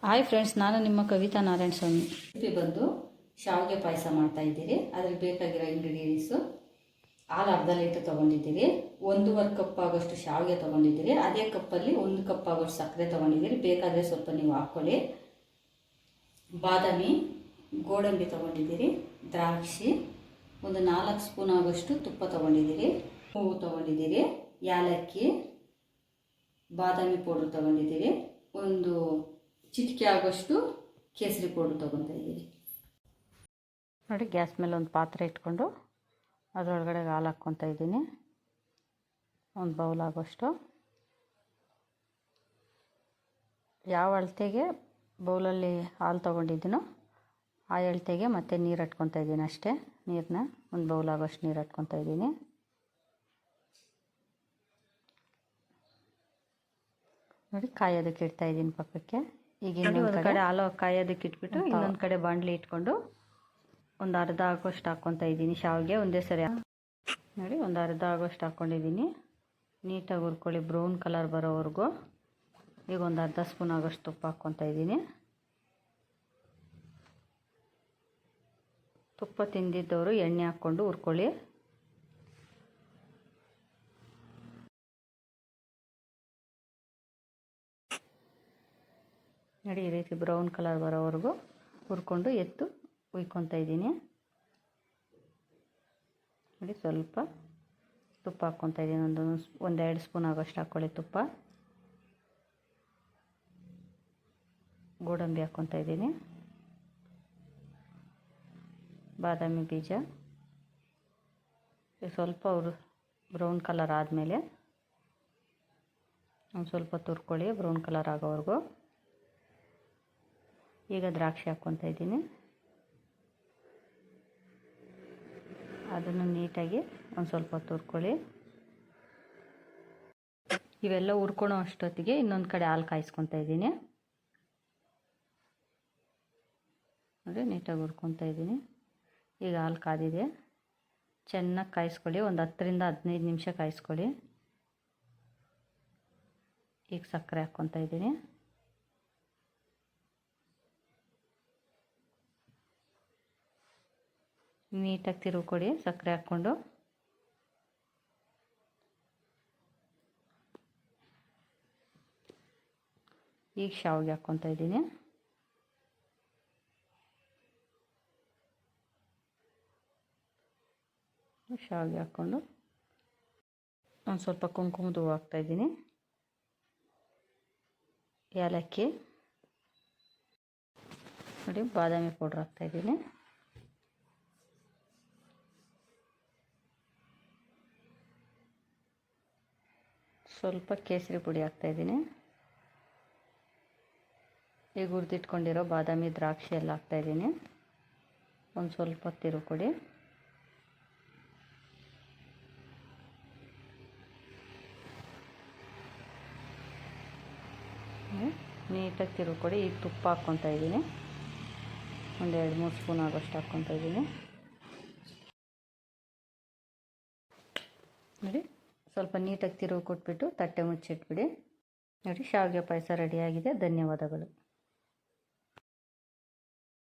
Hi friends, ನಾನು ನಿಮ್ಮ ಕವಿತಾ ನಾರಾಯಣ ಸ್ವಾಮಿ. ಬಂದು ಶಾವಿಗೆ ಪಾಯಸ ಮಾಡ್ತಾ ಇದ್ದೀರಿ. ಅದ್ರಿಗೆ ಬೇಕಾಗಿರೋ ಇಂಗ್ರೀಡಿಯೆಂಟ್ಸು: ಹಾಲು ಅರ್ಧ ಲೀಟರ್ ತೊಗೊಂಡಿದ್ದೀರಿ, 1.5 ಕಪ್ ಆಗೋಷ್ಟು ಶಾವಿಗೆ ತೊಗೊಂಡಿದ್ದೀರಿ, ಅದೇ ಕಪ್ಪಲ್ಲಿ 1 ಕಪ್ ಆಗೋಷ್ಟು ಸಕ್ಕರೆ ತೊಗೊಂಡಿದ್ದೀರಿ. ಬೇಕಾದರೆ ಸ್ವಲ್ಪ ನೀವು ಹಾಕ್ಕೊಳ್ಳಿ. ಬಾದಾಮಿ, ಗೋಡಂಬಿ ತೊಗೊಂಡಿದ್ದೀರಿ, ದ್ರಾಕ್ಷಿ, ಒಂದು 4 ಸ್ಪೂನ್ ಆಗೋಷ್ಟು ತುಪ್ಪ ತೊಗೊಂಡಿದ್ದೀರಿ, ಹೂವು ತೊಗೊಂಡಿದ್ದೀರಿ, ಏಲಕ್ಕಿ, ಬಾದಾಮಿ ಪೌಡ್ರ್ ತೊಗೊಂಡಿದ್ದೀರಿ, ಒಂದು ಚಿಟಿಕೆ ಆಗೋಷ್ಟು ಕೇಸರಿ ಪೌಡ್ರ್ ತೊಗೊತಾ ಇದ್ದೀರಿ. ನೋಡಿ, ಗ್ಯಾಸ್ ಮೇಲೆ ಒಂದು ಪಾತ್ರೆ ಇಟ್ಕೊಂಡು ಅದರೊಳಗಡೆ ಹಾಲು ಹಾಕ್ಕೊತಾ ಇದ್ದೀನಿ. ಒಂದು ಬೌಲ್ ಆಗೋಷ್ಟು. ಯಾವ ಅಳತೆಗೆ ಬೌಲಲ್ಲಿ ಹಾಲು ತೊಗೊಂಡಿದ್ದೀನೋ ಆ ಅಳತೆಗೆ ಮತ್ತೆ ನೀರು ಹಟ್ಕೊತಾ ಇದ್ದೀನಿ ಅಷ್ಟೇ. ನೀರನ್ನ ಒಂದು ಬೌಲ್ ಆಗೋಷ್ಟು ನೀರು ಹಟ್ಕೊತಾ ಇದ್ದೀನಿ. ನೋಡಿ, ಕಾಯೋದಕ್ಕೆ ಇಡ್ತಾ ಇದ್ದೀನಿ ಪಕ್ಕಕ್ಕೆ. ಈಗ ಇನ್ನೊಂದು ಕಡೆ ಹಾಲು ಕಾಯೋದಕ್ಕೆ ಇಟ್ಬಿಟ್ಟು ಇನ್ನೊಂದು ಕಡೆ ಬಾಣಲಿ ಇಟ್ಕೊಂಡು ಒಂದು ಅರ್ಧ ಆಗೋಷ್ಟು ಹಾಕ್ಕೊತಾ ಇದ್ದೀನಿ ಶಾವಿಗೆ ಒಂದೇ ಸರಿ. ನೋಡಿ, ಒಂದು ಅರ್ಧ ಆಗೋಷ್ಟು ಹಾಕ್ಕೊಂಡಿದ್ದೀನಿ. ನೀಟಾಗಿ ಹುರ್ಕೊಳ್ಳಿ, ಬ್ರೌನ್ ಕಲರ್ ಬರೋವರೆಗೂ. ಈಗ ಒಂದು ಅರ್ಧ ಸ್ಪೂನ್ ಆಗೋಷ್ಟು ತುಪ್ಪ ಹಾಕ್ಕೊತಾ ಇದ್ದೀನಿ. ತುಪ್ಪ ತಿಂದಿದ್ದವರು ಎಣ್ಣೆ ಹಾಕ್ಕೊಂಡು ಹುರ್ಕೊಳ್ಳಿ. ನೋಡಿ, ಈ ರೀತಿ ಬ್ರೌನ್ ಕಲರ್ ಬರೋವರೆಗೂ ಹುರ್ಕೊಂಡು ಎತ್ತು ಉಯ್ಕೊತಾ ಇದ್ದೀನಿ. ನೋಡಿ, ಸ್ವಲ್ಪ ತುಪ್ಪ ಹಾಕ್ಕೊತಾ ಇದ್ದೀನಿ. ಒಂದೆರಡು ಸ್ಪೂನ್ ಆಗೋಷ್ಟು ಹಾಕ್ಕೊಳ್ಳಿ ತುಪ್ಪ. ಗೋಡಂಬಿ ಹಾಕ್ಕೊತಾ ಇದ್ದೀನಿ, ಬಾದಾಮಿ ಬೀಜ. ಸ್ವಲ್ಪ ಬ್ರೌನ್ ಕಲರ್ ಆದಮೇಲೆ ಒಂದು ಸ್ವಲ್ಪ ತುರ್ಕೊಳ್ಳಿ, ಬ್ರೌನ್ ಕಲರ್ ಆಗೋವರೆಗೂ. ಈಗ ದ್ರಾಕ್ಷಿ ಹಾಕ್ಕೊತಾ ಇದ್ದೀನಿ. ಅದನ್ನು ನೀಟಾಗಿ ಒಂದು ಸ್ವಲ್ಪ ತುರ್ಕೊಳ್ಳಿ. ಇವೆಲ್ಲ ಹುರ್ಕೊಳ್ಳೋ ಅಷ್ಟೊತ್ತಿಗೆ ಇನ್ನೊಂದು ಕಡೆ ಹಾಲು ಕಾಯಿಸ್ಕೊತಾ ಇದ್ದೀನಿ. ನೋಡಿ, ನೀಟಾಗಿ ಹುರ್ಕೊತಾ ಇದ್ದೀನಿ. ಈಗ ಹಾಲು ಕಾದಿದೆ. ಚೆನ್ನಾಗಿ ಕಾಯಿಸ್ಕೊಳ್ಳಿ. ಒಂದು 10ರಿಂದ 15 ನಿಮಿಷ ಕಾಯಿಸ್ಕೊಳ್ಳಿ. ಈಗ ಸಕ್ಕರೆ ಹಾಕ್ಕೊತಾ ಇದ್ದೀನಿ. ನೀಟಾಗಿ ತಿರುಗಿಕೊಡಿ ಸಕ್ಕರೆ ಹಾಕ್ಕೊಂಡು. ಈಗ ಶಾವಿಗೆ ಹಾಕ್ಕೊತಾ ಇದ್ದೀನಿ. ಶಾವಿಗೆ ಹಾಕ್ಕೊಂಡು ಒಂದು ಸ್ವಲ್ಪ ಕುಂಕುಮದ ಹೂವು ಹಾಕ್ತಾಯಿದ್ದೀನಿ, ಏಲಕ್ಕಿ, ನೋಡಿ ಬಾದಾಮಿ ಪೌಡ್ರ್ ಹಾಕ್ತಾಯಿದ್ದೀನಿ, ಸ್ವಲ್ಪ ಕೇಸರಿ ಪುಡಿ ಹಾಕ್ತಾಯಿದ್ದೀನಿ. ಈಗ ಹುರಿದಿಟ್ಕೊಂಡಿರೋ ಬಾದಾಮಿ ದ್ರಾಕ್ಷಿ ಎಲ್ಲ ಹಾಕ್ತಾಯಿದ್ದೀನಿ. ಒಂದು ಸ್ವಲ್ಪ ತಿರುಗಿಕೊಡಿ. ನೀಟಾಗಿ ತಿರುಗಿಕೊಡಿ. ಈಗ ತುಪ್ಪ ಹಾಕ್ಕೊತಾ ಇದ್ದೀನಿ. ಒಂದು 2-3 ಸ್ಪೂನ್ ಆಗೋಷ್ಟು ಹಾಕ್ಕೊತಾ ಇದ್ದೀನಿ. ನೋಡಿ, ಸ್ವಲ್ಪ ನೀಟಾಗಿ ತಿರುಗಿ ಕೊಟ್ಬಿಟ್ಟು ತಟ್ಟೆ ಮುಚ್ಚಿಟ್ಬಿಡಿ. ನೋಡಿ, ಶಾವಿಗೆ ಪಾಯಸ ರೆಡಿಯಾಗಿದೆ. ಧನ್ಯವಾದಗಳು.